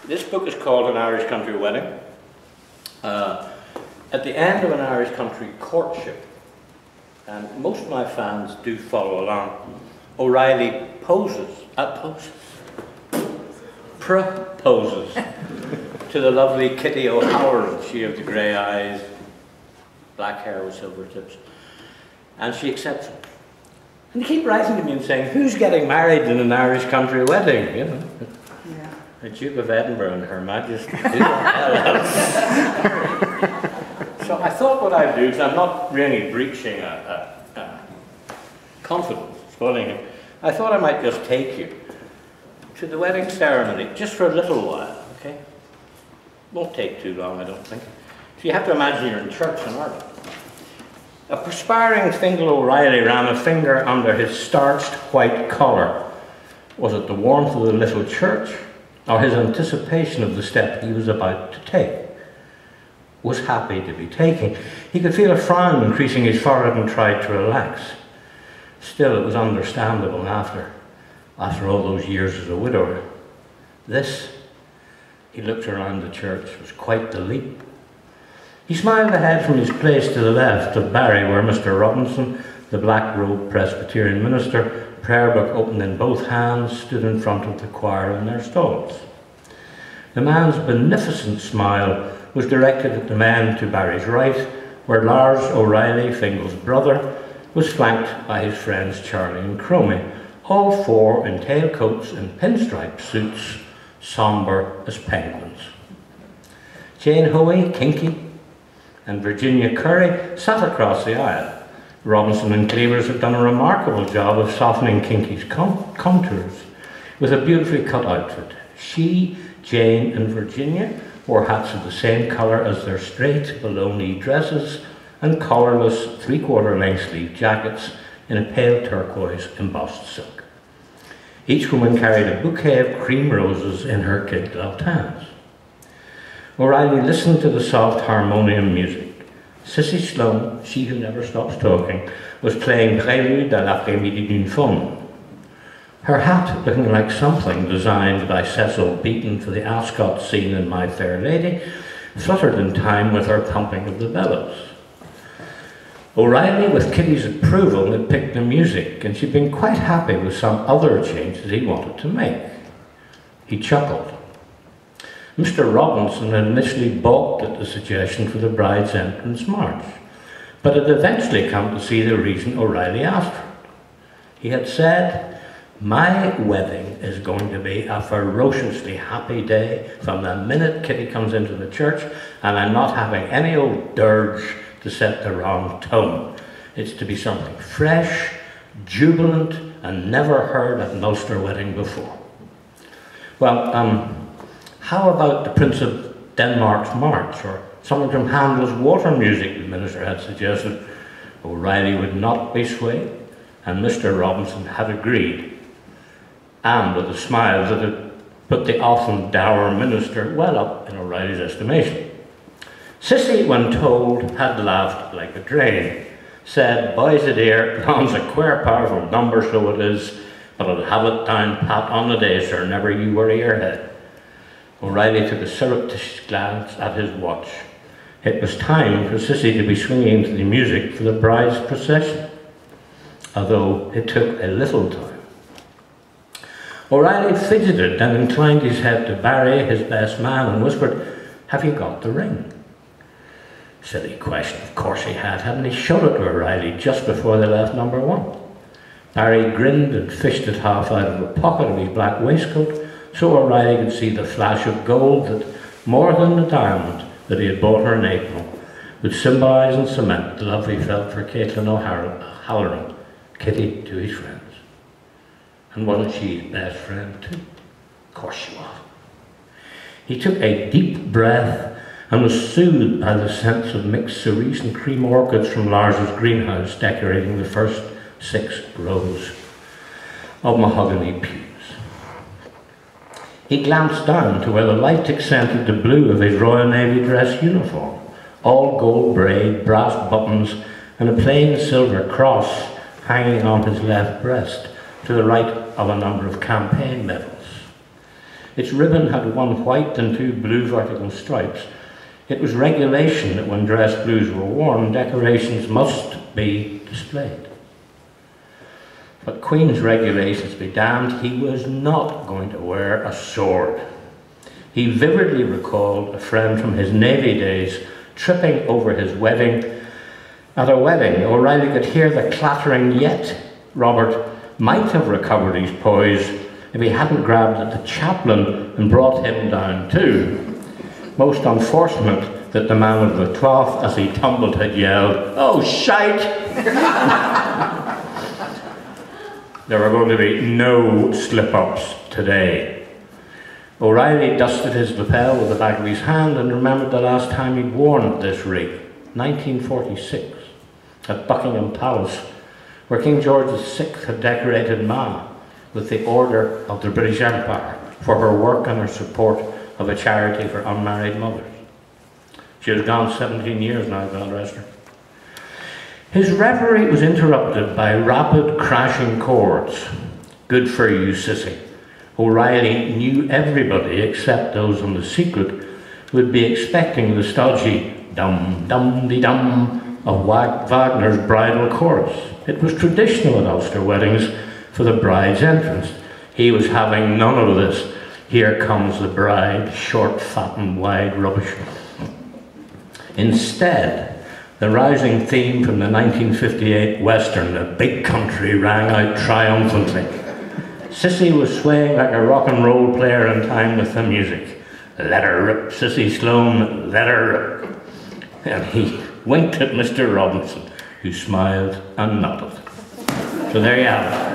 This book is called An Irish Country Wedding. At the end of an Irish country courtship, and most of my fans do follow along, O'Reilly proposes to the lovely Kitty O'Halloran, she of the grey eyes, black hair with silver tips, and she accepts him. And they keep writing to me and saying, who's getting married in an Irish country wedding, you know? Yeah. The Duke of Edinburgh and Her Majesty. So I thought what I'd do, because I'm not really breaching a confidence, spoiling it, I thought I might just take you to the wedding ceremony, just for a little while, okay? Won't take too long, I don't think. So you have to imagine you're in church in Ireland. A perspiring Fingal O'Reilly ran a finger under his starched white collar. Was it the warmth of the little church, or his anticipation of the step he was about to take? Was happy to be taking. He could feel a frown increasing his forehead and tried to relax. Still, it was understandable after all those years as a widower. This, he looked around the church, was quite the leap. He smiled ahead from his place to the left of Barry, where Mr. Robinson, the black-robed Presbyterian minister, prayer book open in both hands, stood in front of the choir in their stalls. The man's beneficent smile was directed at the men to Barry's right, where Lars O'Reilly, Fingal's brother, was flanked by his friends Charlie and Cromie, all four in tailcoats and pinstripe suits, sombre as penguins. Jane Hoey, Kinky, and Virginia Curry sat across the aisle. Robinson and Cleavers had done a remarkable job of softening Kinky's contours with a beautifully cut outfit. She, Jane and Virginia wore hats of the same colour as their straight below-knee dresses and collarless three-quarter length sleeve jackets in a pale turquoise embossed silk. Each woman carried a bouquet of cream roses in her kid-gloved hands. O'Reilly listened to the soft harmonium music. Cissy Sloan, she who never stops talking, was playing Prélude à l'après-midi d'une femme. Her hat, looking like something designed by Cecil Beaton for the Ascot scene in My Fair Lady, fluttered in time with her pumping of the bellows. O'Reilly, with Kitty's approval, had picked the music, and she'd been quite happy with some other changes he wanted to make. He chuckled. Mr. Robinson had initially balked at the suggestion for the bride's entrance march, but had eventually come to see the reason O'Reilly asked for it. He had said, "My wedding is going to be a ferociously happy day from the minute Kitty comes into the church, and I'm not having any old dirge to set the wrong tone. It's to be something fresh, jubilant, and never heard at an Ulster wedding before." Well, how about the Prince of Denmark's March, or something from Handel's Water Music, the minister had suggested. O'Reilly would not be swayed, and Mr. Robinson had agreed, and with a smile that had put the often dour minister well up in O'Reilly's estimation. Cissy, when told, had laughed like a drain, said, "Boys a dear, yon's a queer powerful number, so it is, but I'll have it down pat on the day, sir, never you worry your head." O'Reilly took a surreptitious glance at his watch. It was time for Cissy to be swinging into the music for the bride's procession, although it took a little time. O'Reilly fidgeted and inclined his head to Barry, his best man, and whispered, "Have you got the ring?" Silly question, of course he had. Hadn't he showed it to O'Reilly just before they left number one? Barry grinned and fished it half out of the pocket of his black waistcoat, so O'Reilly could see the flash of gold that, more than the diamond that he had bought her in April, would symbolise and cement the love he felt for Caitlin O'Halloran, Kitty to his friends. And wasn't she his best friend too? Of course she was. He took a deep breath and was soothed by the sense of mixed cerise and cream orchids from Lars's greenhouse decorating the first 6 rows of mahogany pews. He glanced down to where the light accented the blue of his Royal Navy dress uniform, all gold braid, brass buttons, and a plain silver cross hanging on his left breast, to the right of a number of campaign medals. Its ribbon had 1 white and 2 blue vertical stripes. It was regulation that when dress blues were worn, decorations must be displayed. But Queen's regulations be damned, he was not going to wear a sword. He vividly recalled a friend from his Navy days tripping over his wedding. At a wedding, O'Reilly could hear the clattering, yet Robert might have recovered his poise if he hadn't grabbed at the chaplain and brought him down too. Most unfortunate that the man of the cloth, as he tumbled, had yelled, "Oh, shite!" There were going to be no slip-ups today. O'Reilly dusted his lapel with the back of his hand and remembered the last time he'd worn this rig, 1946, at Buckingham Palace, where King George VI had decorated Ma with the Order of the British Empire for her work and her support of a charity for unmarried mothers. She was gone 17 years now, God rest her. His reverie was interrupted by rapid crashing chords. Good for you, sissy. O'Reilly knew everybody except those on the secret would be expecting the stodgy dum-dum-de-dum of Wagner's bridal chorus. It was traditional at Ulster weddings for the bride's entrance. He was having none of this. Here comes the bride, short, fat and wide rubbish. Instead, the rousing theme from the 1958 Western, The Big Country, rang out triumphantly. Sissy was swaying like a rock and roll player in time with the music. Let her rip, Sissy Sloane, let her rip. And he winked at Mr. Robinson, who smiled and nodded. So there you have it.